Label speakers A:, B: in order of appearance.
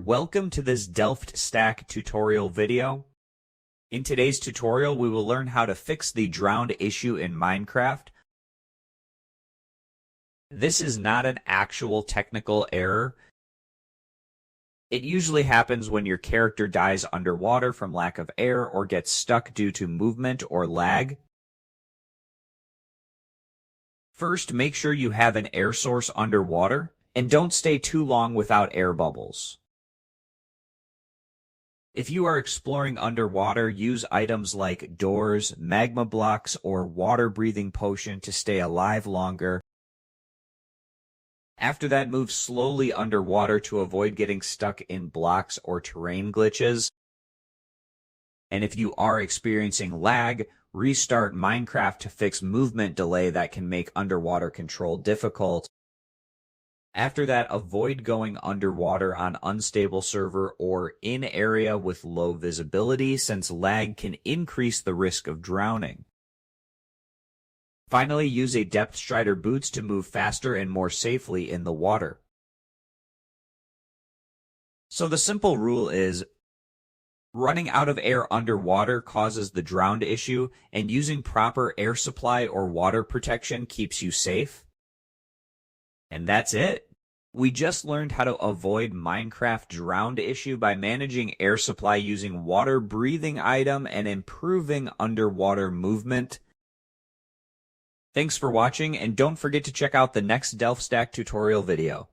A: welcome to this DelftStack tutorial video. In today's tutorial, we will learn how to fix the drowned issue in Minecraft. This is not an actual technical error. It usually happens when your character dies underwater from lack of air or gets stuck due to movement or lag. First, make sure you have an air source underwater, and don't stay too long without air bubbles. If you are exploring underwater, use items like doors, magma blocks, or water-breathing potion to stay alive longer. After that, move slowly underwater to avoid getting stuck in blocks or terrain glitches. And if you are experiencing lag, restart Minecraft to fix movement delay that can make underwater control difficult. After that, avoid going underwater on unstable server or in area with low visibility, since lag can increase the risk of drowning. Finally, use a depth strider boots to move faster and more safely in the water. So the simple rule is, running out of air underwater causes the drowned issue, and using proper air supply or water protection keeps you safe. And that's it. We just learned how to avoid Minecraft drowned issue by managing air supply using water breathing item and improving underwater movement. Thanks for watching, and don't forget to check out the next DelftStack tutorial video.